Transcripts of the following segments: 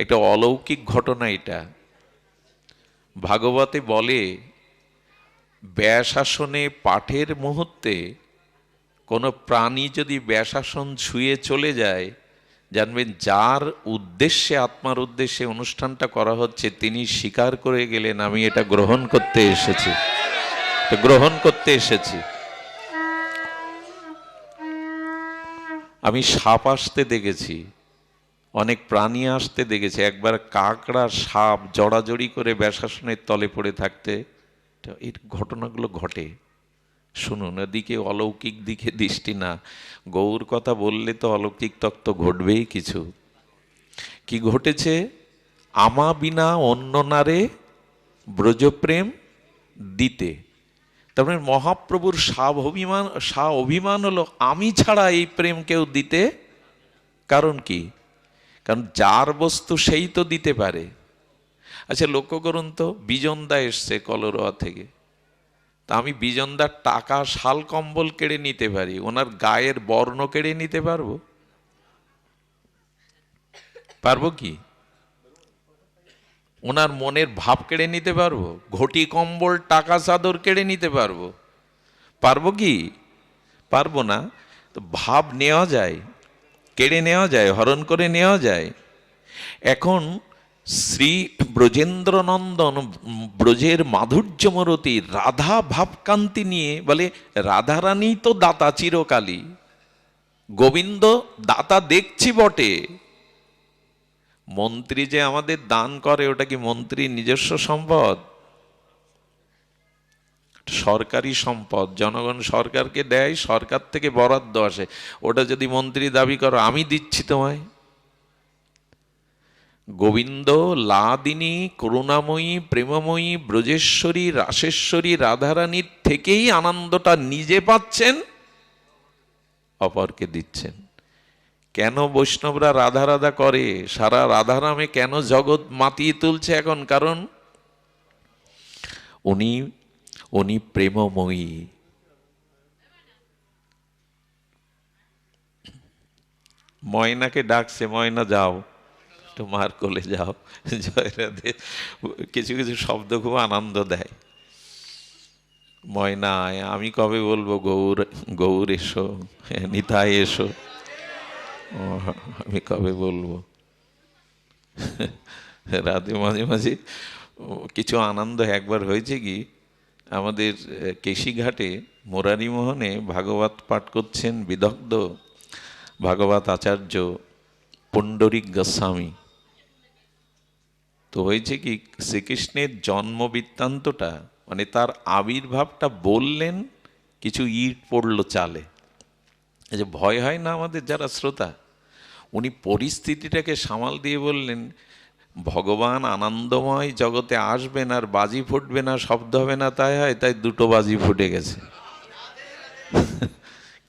একটা অলৌকিক ঘটনা এটা। ভাগবতে বলে, ব্যাসাসনে পাঠের মুহূর্তে কোনো প্রাণী যদি ব্যাসাসন ছুঁয়ে চলে যায়, জানবেন যার উদ্দেশ্যে, আত্মার উদ্দেশ্যে অনুষ্ঠানটা করা হচ্ছে, তিনি স্বীকার করে গেলেন আমি এটা গ্রহণ করতে এসেছি, গ্রহণ করতে এসেছি। আমি সাপ আসতে দেখেছি, অনেক প্রাণী আসতে দেখেছি। একবার কাকড়া সাপ জড়াজড়ি করে ব্যাসাসনের তলে পড়ে থাকতে, এই ঘটনাগুলো ঘটে। শুনুন, এদিকে অলৌকিক দিকে দৃষ্টি না, গৌর কথা বললে তো অলৌকিক তত্ত্ব ঘটবেই কিছু। কি ঘটেছে? আমা বিনা অন্য নারে ব্রজপ্রেম দিতে। তারপরে মহাপ্রভুর অভিমান হলো, আমি ছাড়া এই প্রেম কেউ দিতে। কারণ কি? কারণ যার বস্তু সেই তো দিতে পারে। আচ্ছা লক্ষ্য করুন তো, বিজনদা এসছে কলরোয়া থেকে, তা আমি বিজনদার টাকা, শাল কম্বল কেড়ে নিতে পারি, ওনার গায়ের বর্ণ কেড়ে নিতে পারবো? পারবো কি? ওনার মনের ভাব কেড়ে নিতে পারবো? ঘটি কম্বল টাকা চাদর কেড়ে নিতে পারবো? পারবো কি? পারবো না। তো ভাব নেওয়া যায়, কেড়ে নেওয়া যায়, হরণ করে নেওয়া যায়। এখন শ্রী ব্রজেন্দ্রনন্দন, ব্রজের মাধুর্যমরতী রাধা ভাবকান্তি নিয়ে বলে, রাধারানী তো দাতা চিরকালী, গোবিন্দ দাতা দেখছি বটে। মন্ত্রী যে আমাদের দান করে, ওটা কি মন্ত্রীর নিজস্ব সম্পদ? সরকারি সম্পদ, জনগণ সরকারকে দেয়, সরকার থেকে বরাদ্দ আসে। ওটা যদি মন্ত্রী দাবি করো আমি দিচ্ছি তোমায়। গোবিন্দ লাদিনী করুণাময়ী প্রেমময়ী ব্রজেশ্বরী রাসেশ্বরী রাধারানীর থেকেই আনন্দটা নিজে পাচ্ছেন, অপরকে দিচ্ছেন। কেন বৈষ্ণবরা রাধা রাধা করে, সারা রাধারামে কেন জগৎ মাতিয়ে তুলছে এখন? কারণ উনি উনি প্রেমময়ী। ময়নাকে ডাকছে, ময়না যাও তোমার কোলে যাও, জয় রাধে। কিছু কিছু শব্দ খুব আনন্দ দেয়। ময়না আমি কবে বলবো গৌর, গৌর এসো, নিতাই এসো, আমি কবে বলবো? রাধে মাঝে মাঝে কিছু আনন্দ। একবার হয়েছে কি, আমাদের কেশিঘাটে মুরারি মোহনে ভাগবত পাঠ করছেন বিদগ্ধ ভাগবত আচার্য পুণ্ডরিক গোস্বামী। তো হয়েছে কি, শ্রীকৃষ্ণের জন্ম বৃত্তান্তটা, মানে তার আবির্ভাবটা বললেন, কিছু ইট পড়লো চালে। এই যে ভয় হয় না আমাদের যারা শ্রোতা, উনি পরিস্থিতিটাকে সামাল দিয়ে বললেন, ভগবান আনন্দময় জগতে আসবেন আর বাজি ফুটবে না, শব্দ হবে না, তাই হয়, তাই দুটো বাজি ফুটে গেছে।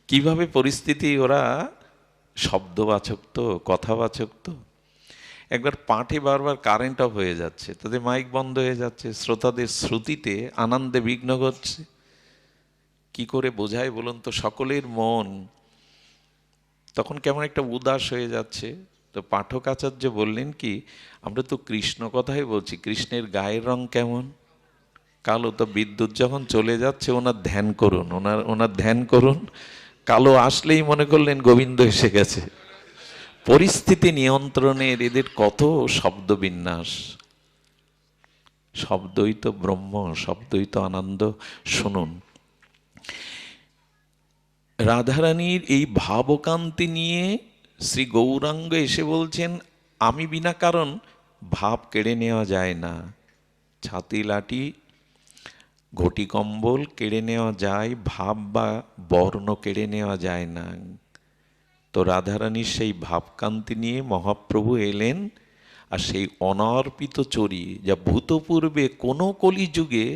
কিভাবে পরিস্থিতি, ওরা শব্দবাচক তো, কথাবাচক তো। একবার পাঠে বারবার কারেন্ট অফ হয়ে যাচ্ছে, তাদের মাইক বন্ধ হয়ে যাচ্ছে, শ্রোতাদের শ্রুতিতে আনন্দে বিঘ্ন ঘটছে। কি করে বোঝায় বলুন তো? সকলের মন তখন কেমন একটা উদাস হয়ে যাচ্ছে। তো পাঠক আচার্য বললেন কি, আমরা তো কৃষ্ণ কথাই বলছি, কৃষ্ণের গায়ের রং কেমন? কালো। তো বিদ্যুৎ যখন চলে যাচ্ছে, ওনার ধ্যান করুন, ওনার ধ্যান করুন। কালো আসলেই মনে করলেন গোবিন্দ এসে গেছে। পরিস্থিতি নিয়ন্ত্রণের এদের কত শব্দবিন্যাস। শব্দই তো ব্রহ্ম, শব্দই তো আনন্দ। শুনুন, রাধারানীর এই ভাবকান্তি নিয়ে শ্রী গৌরাঙ্গ এসে বলছেন, আমি বিনা কারণ ভাব কেড়ে নেওয়া যায় না। ছাতি লাঠি ঘটি কম্বল কেড়ে নেওয়া যায়, ভাব বা বর্ণ কেড়ে নেওয়া যায় না। তো রাধারানীর সেই ভাবকান্তি নিয়ে মহাপ্রভু এলেন, আর সেই অনর্পিত চরি, যা ভূতপূর্বে কোনো কলিযুগে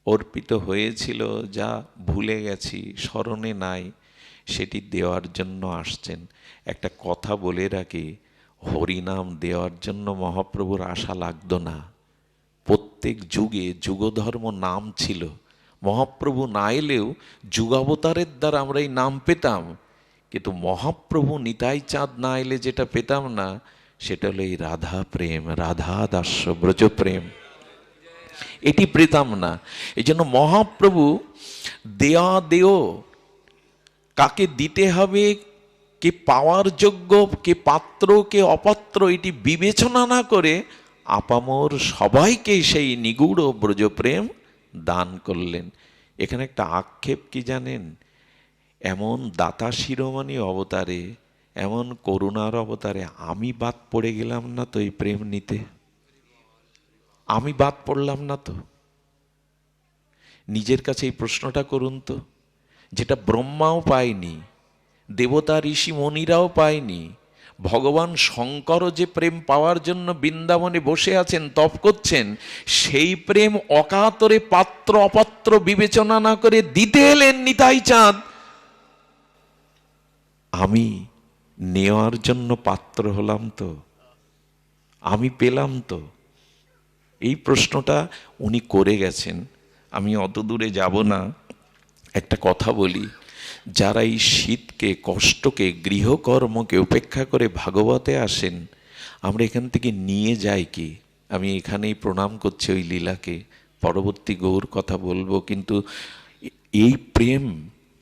অর্পিত হয়েছিল, যা ভুলে গেছি, স্মরণে নাই, সেটি দেওয়ার জন্য আসছেন। একটা কথা বলে রাখি, হরিনাম দেওয়ার জন্য মহাপ্রভুর আশা লাগতো না। প্রত্যেক যুগে যুগধর্ম নাম ছিল। মহাপ্রভু না এলেও যুগাবতারের দ্বারা আমরা এই নাম পেতাম, কিন্তু মহাপ্রভু নিতাই চাঁদ না এলে যেটা পেতাম না, সেটা হলো এই রাধা প্রেম, রাধা দাস্য ব্রজ প্রেম। এটি পেতাম না। এই জন্য মহাপ্রভু দেয়া দেও, কাকে দিতে হবে, কে পাওয়ার যোগ্য, কে পাত্র, কে অপাত্র, এটি বিবেচনা না করে আপামর সবাইকে সেই নিগুড় ব্রজপ্রেম দান করলেন। এখানে একটা আক্ষেপ কি জানেন? এমন দাতা শিরোমণি অবতারে, এমন করুণার অবতারে আমি বাদ পড়ে গেলাম না তো এই প্রেম নিতে? আমি বাদ পড়লাম না তো? নিজের কাছে এই প্রশ্নটা করুন তো, যেটা ব্রহ্মাও পায়নি, দেবতা ঋষি মণিরাও পায়নি। ভগবান শঙ্করও যে প্রেম পাওয়ার জন্য বৃন্দাবনে বসে আছেন, তপ করছেন, সেই প্রেম অকাতরে পাত্র অপাত্র বিবেচনা না করে দিতে এলেন নিতাই চাঁদ। আমি নেওয়ার জন্য পাত্র হলাম তো? আমি পেলাম তো? এই প্রশ্নটা উনি করে গেছেন। আমি অত দূরে যাব না, একটা কথা বলি। যারা এই শীতকে, কষ্টকে, গৃহকর্মকে উপেক্ষা করে ভাগবতে আসেন, আমরা এখান থেকে নিয়ে যাই কি? আমি এখানেই প্রণাম করছি ওই লীলাকে, পরবর্তী গৌর কথা বলবো, কিন্তু এই প্রেম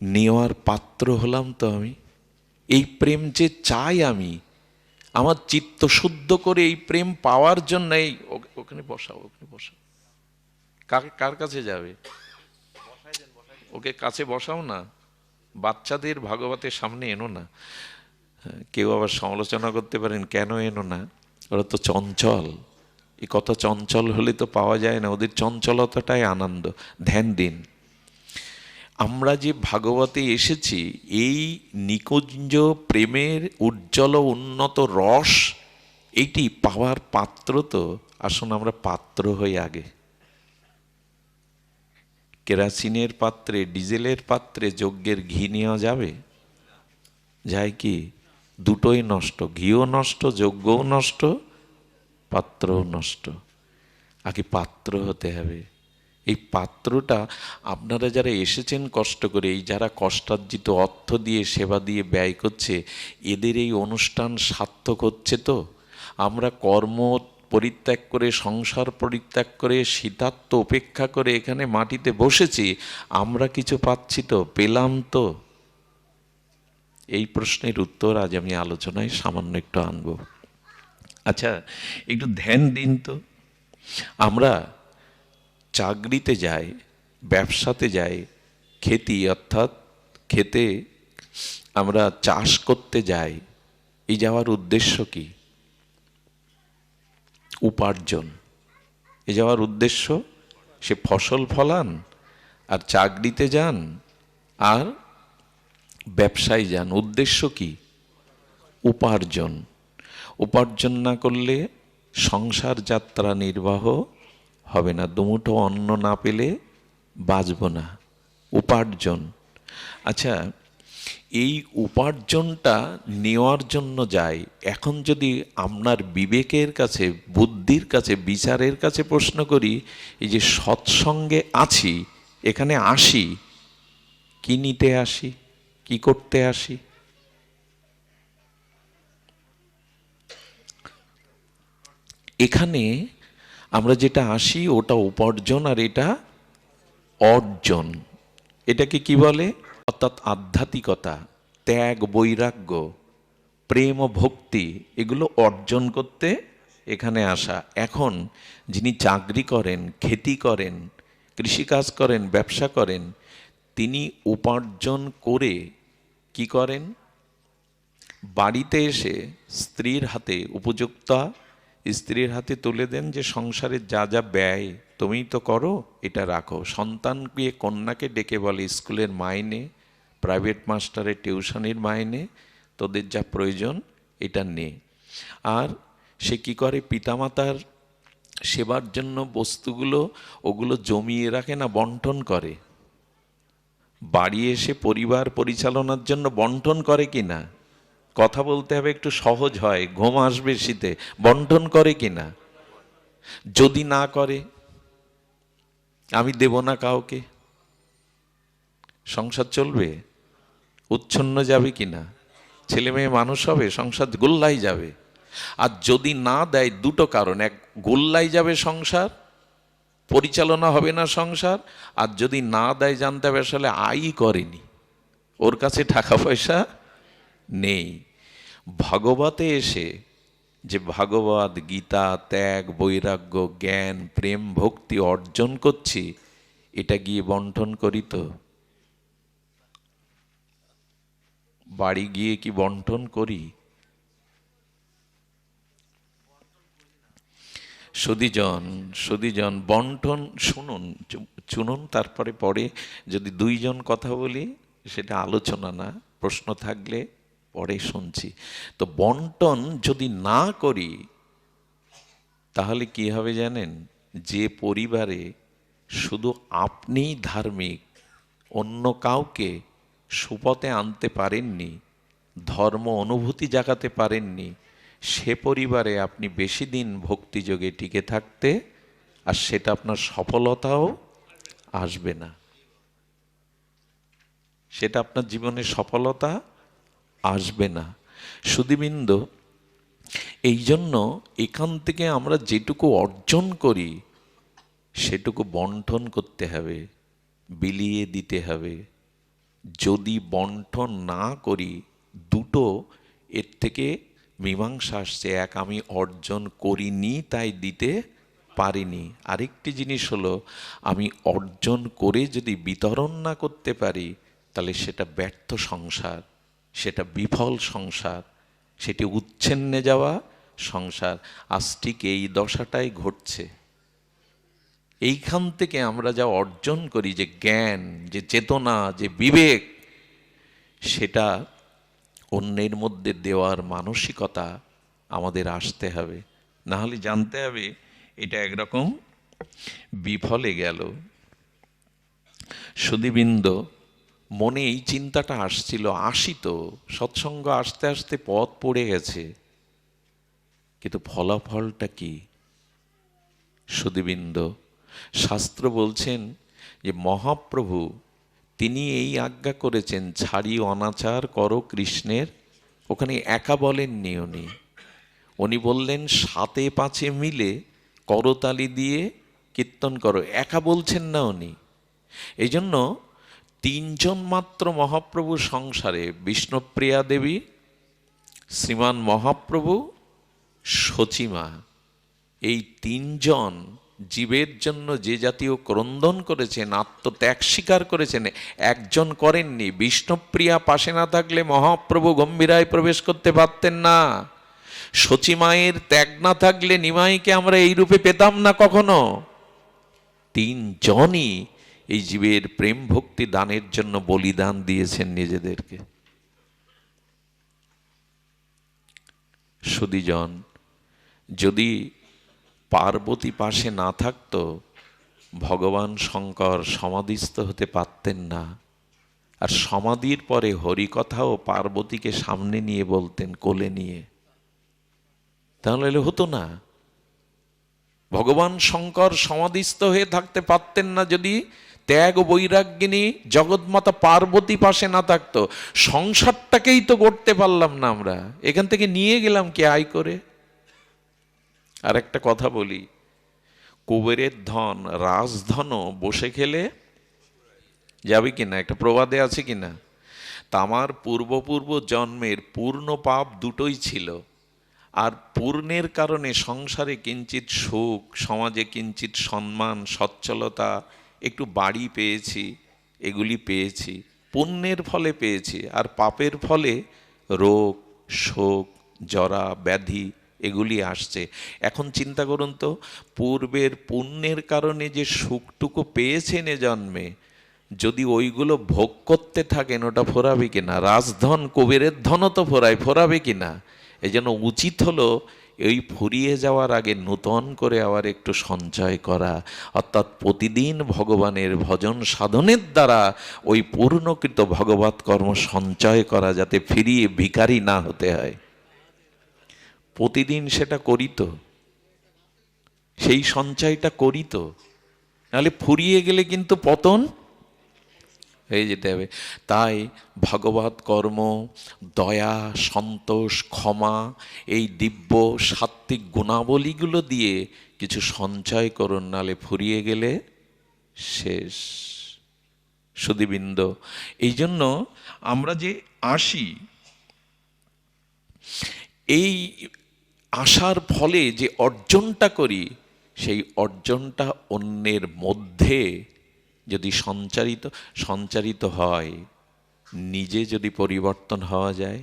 নেওয়ার পাত্র হলাম তো আমি? এই প্রেম যে চাই আমি, আমার চিত্ত শুদ্ধ করে এই প্রেম পাওয়ার জন্য, এই ওখানে বসাও, ওখানে বসাও। কার কাছে যাবে? ওকে কাছে বসাও না, বাচ্চাদের ভাগবতের সামনে এনো না। কেউ আবার সমালোচনা করতে পারেন, কেন এনো না? ওরা তো চঞ্চল, এই কত চঞ্চল হলে তো পাওয়া যায় না, ওদের চঞ্চলতাটাই আনন্দ। ধ্যান দিন। আমরা যে ভাগবতে এসেছি, এই নিকুঞ্জ প্রেমের উজ্জ্বল উন্নত রস, এইটি পাওয়ার পাত্র তো। আসুন আমরা পাত্র হই আগে। কেরাসিনের পাত্রে, ডিজেলের পাত্রে যজ্ঞের ঘি নেওয়া যাবে? যায় কি? দুটোই নষ্ট, ঘিও নষ্ট, যজ্ঞও নষ্ট, পাত্রও নষ্ট। আগে পাত্র হতে হবে। এই পাত্রটা আপনারা যারা এসেছেন কষ্ট করে, এই যারা কষ্টার্জিত অর্থ দিয়ে, সেবা দিয়ে ব্যয় করছে, এদের এই অনুষ্ঠান সার্থক হচ্ছে তো? আমরা কর্ম পরিত্যাগ করে, সংসার পরিত্যাগ করে, শীতার্থ উপেক্ষা করে এখানে মাটিতে বসেছি, আমরা কিছু পাচ্ছি তো? পেলাম তো? এই প্রশ্নের উত্তর আজ আমি আলোচনায় সামান্য একটু আনব। আচ্ছা, একটু ধ্যান দিন তো। আমরা চাকরিতে যাই, ব্যবসাতে যাই, খেতি অর্থাৎ খেতে আমরা চাষ করতে যাই, এই যাওয়ার উদ্দেশ্য কি? উপার্জন। এ যাওয়ার উদ্দেশ্য, সে ফসল ফলান, আর চাকরিতে যান, আর ব্যবসায় যান, উদ্দেশ্য কি? উপার্জন। উপার্জন না করলে সংসার যাত্রা নির্বাহ হবে না। দুমুঠো অন্ন না পেলে বাঁচব না। উপার্জন। আচ্ছা, এই উপার্জনটা নেওয়ার জন্য যাই। এখন যদি আপনার বিবেকের কাছে, বুদ্ধির কাছে, বিচারের কাছে প্রশ্ন করি, এই যে সৎসঙ্গে আছি, এখানে আসি কি নিতে আসি, কি করতে আসি? এখানে আমরা যেটা আসি ওটা উপার্জন, আর এটা অর্জন। এটাকে কি বলে? অর্থাৎ আধ্যাত্মিকতা, ত্যাগ, বৈরাগ্য, প্রেম ও ভক্তি, এগুলো অর্জন করতে এখানে আসা। এখন যিনি চাকরি করেন, খেতি করেন, কৃষিকাজ করেন, ব্যবসা করেন, তিনি উপার্জন করে কি করেন? বাড়িতে এসে স্ত্রীর হাতে, উপযুক্তা স্ত্রীর হাতে তুলে দেন, যে সংসারের যা যা ব্যয় তুমিই তো করো, এটা রাখো। সন্তানকে, কন্যাকে ডেকে বলে, স্কুলের মাইনে, প্রাইভেট মাস্টারের টিউশনির মাইনে, তোদের যা প্রয়োজন এটা নে। আর সে কি করে? পিতামাতার সেবার জন্য বস্তুগুলো, ওগুলো জমিয়ে রাখে না, বন্টন করে। বাড়ি এসে পরিবার পরিচালনার জন্য বন্টন করে কি না? কথা বলতে হবে একটু সহজ হয়, ঘুম আসবে শীতে। বন্টন করে কি না? যদি না করে, আমি দেব না কাউকে, সংসার চলবে? উচ্ছন্ন যাবে কি না? ছেলে মেয়ে মানুষ হবে, সংসার গোল্লাই যাবে। আর যদি না দেয়, দুটো কারণ: এক, গোল্লাই যাবে সংসার, পরিচালনা হবে না সংসার। আর যদি না দেয়, জানতে হবে আসলে আয়ই করেনি, ওর কাছে টাকা পয়সা নেই। ভাগবতে এসে যে ভাগবত, গীতা, ত্যাগ, বৈরাগ্য, জ্ঞান, প্রেম, ভক্তি অর্জন করছি, এটা গিয়ে বন্টন করি তো? বাড়ি গিয়ে কি বন্টন করি? সুধীজন, বন্টন শুনুন, তারপরে পরে যদি দুইজন কথা বলি, সেটা আলোচনা না, প্রশ্ন থাকলে পরে শুনছি। তো বন্টন যদি না করি, তাহলে কি হবে জানেন? যে পরিবারে শুধু আপনিই ধার্মিক, অন্য কাউকে সুপথে আনতে পারেননি, ধর্ম অনুভূতি জাগাতে পারেননি, সে পরিবারে আপনি বেশি দিন ভক্তিযোগে টিকে থাকতে, আর সেটা আপনার সফলতাও আসবে না, সেটা আপনার জীবনে সফলতা আসবে না। সুধীবৃন্দ, এই জন্য এখান থেকে আমরা যেটুকু অর্জন করি, সেটুকু বন্টন করতে হবে, বিলিয়ে দিতে হবে। যদি বন্টন না করি, দুটো এর থেকে মীমাংসা আসছে: এক, আমি অর্জন করিনি তাই দিতে পারিনি। আরেকটি জিনিস হলো, আমি অর্জন করে যদি বিতরণ না করতে পারি, তাহলে সেটা ব্যর্থ সংসার, সেটা বিফল সংসার, সেটি উচ্ছন্নে যাওয়া সংসার। আজ ঠিক এই দশাটাই ঘটছে। এইখান থেকে আমরা যা অর্জন করি, যে জ্ঞান, যে চেতনা, যে বিবেক, সেটা অন্যের মধ্যে দেওয়ার মানসিকতা আমাদের আসতে হবে। না হলে জানতে হবে এটা একরকম বিফলে গেল। সুধীবৃন্দ, মনে এই চিন্তাটা আসছিল, আসিত, সৎসঙ্গ আসতে আসতে পথ পড়ে গেছে, কিন্তু ফলাফলটা কি? সুধীবৃন্দ, শাস্ত্র বলছেন যে মহাপ্রভু তিনি এই আজ্ঞা করেছেন, ছাড়ি অনাচার করো কৃষ্ণের। ওখানে একা বলেননি উনি বললেন সাতে পাঁচে মিলে করতালি দিয়ে কীর্তন করো, একা বলছেন না উনি। এই জন্য তিনজন মাত্র মহাপ্রভু সংসারে: বিষ্ণুপ্রিয়া দেবী, শ্রীমান মহাপ্রভু, সচিমা। এই তিনজন জীবের জন্য যে জাতীয় ক্রন্দন করেছেন, আত্মত্যাগ স্বীকার করেছেন, একজন করেননি। বিষ্ণুপ্রিয়া পাশে না থাকলে মহাপ্রভু গম্ভীরায় প্রবেশ করতে পারতেন না। সচিমায়ের ত্যাগ না থাকলে নিমাইকে আমরা এই রূপে পেতাম না কখনো। তিনজনই এই জীবের প্রেম ভক্তি দানের জন্য বলিদান দিয়েছেন নিজেদেরকে। সুধীজন, যদি পার্বতী পাশে না থাকতো, ভগবান শঙ্কর সমাধিস্থ হতে পারতেন না। আর সমাধির পরে হরিকথাও পার্বতীকে সামনে নিয়ে বলতেন, কোলে নিয়ে, তাহলে হতো না। ভগবান শঙ্কর সমাধিস্থ হয়ে থাকতে পারতেন না যদি ত্যাগ ও বৈরাগ্যিনী জগৎমাতা পার্বতী পাশে না থাকতো। সংসারটাকেই তো গড়তে পারলাম না আমরা, এখান থেকে নিয়ে গেলাম কে আয় করে। আর একটা কথা বলি, কুবেরের ধন, রাজধনও বসে খেলে যাবে কিনা, একটা প্রবাদে আছে কিনা? তা আমার পূর্ব জন্মের পূর্ণ পাপ দুটোই ছিল, আর পূর্ণের কারণে সংসারে কিঞ্চিত সুখ, সমাজে কিঞ্চিত সম্মান, সচ্ছলতা, একটু বাড়ি পেয়েছি, এগুলি পেয়েছি, পুণ্যের ফলে পেয়েছি। আর পাপের ফলে রোগ, শোক, জরা, ব্যাধি এগুলি আসছে। এখন চিন্তা করুন তো, পূর্বের পুণ্যের কারণে যে সুখটুকু পেয়েছেন এ জন্মে, যদি ওইগুলো ভোগ করতে থাকেন, ওটা ফোরাবে কিনা? রাজধন, কুবেরের ধনও তো ফোরাবে কিনা? এই জন্য উচিত হলো এই ফুরিয়ে যাওয়ার আগে নূতন করে আবার একটু সঞ্চয় করা, অর্থাৎ প্রতিদিন ভগবানের ভজন সাধনের দ্বারা ওই পূর্ণকৃত ভগবৎ কর্ম সঞ্চয় করা, যাতে ফিরিয়ে ভিখারি না হতে হয়। প্রতিদিন সেটা করি তো, সেই সঞ্চয়টা করি তো, নাহলে ফুরিয়ে গেলে কিন্তু পতন হয়ে যেতে হবে। তাই ভাগবত কর্ম, দয়া, সন্তোষ, ক্ষমা, এই দিব্য সাত্ত্বিক গুণাবলীগুলো দিয়ে কিছু সঞ্চয় করুন, নালে ফুরিয়ে গেলে শেষ। সুধীবৃন্দ, এই জন্য আমরা যে আসি, এই আসার ফলে যে অর্জনটা করি, সেই অর্জনটা অন্যের মধ্যে যদি সঞ্চারিত হয়, নিজে যদি পরিবর্তন হওয়া যায়,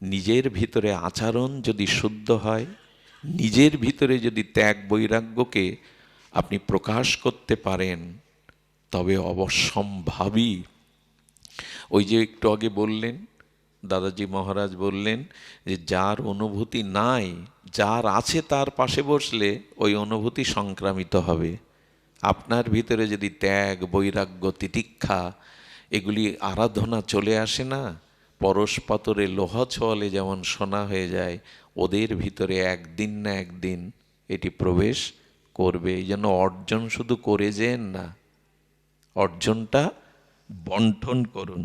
নিজের ভিতরে আচরণ যদি শুদ্ধ হয়, নিজের ভিতরে যদি ত্যাগ বৈরাগ্যকে আপনি প্রকাশ করতে পারেন, তবে অবশ্যম্ভাবী ওই যে একটু আগে বললেন, দাদাজি মহারাজ বললেন যে যার অনুভূতি নাই, যার আছে তার পাশে বসলে ওই অনুভূতি সংক্রামিত হবে। আপনার ভিতরে যদি ত্যাগ, বৈরাগ্য, তিতিক্ষা এগুলি আরাধনা চলে আসে না, পরশ পাতরে লোহা ছোঁয়ালে যেমন সোনা হয়ে যায়, ওদের ভিতরে একদিন না একদিন এটি প্রবেশ করবে। এই জন্য অর্জন শুধু করে যেন না, অর্জনটা বন্টন করুন।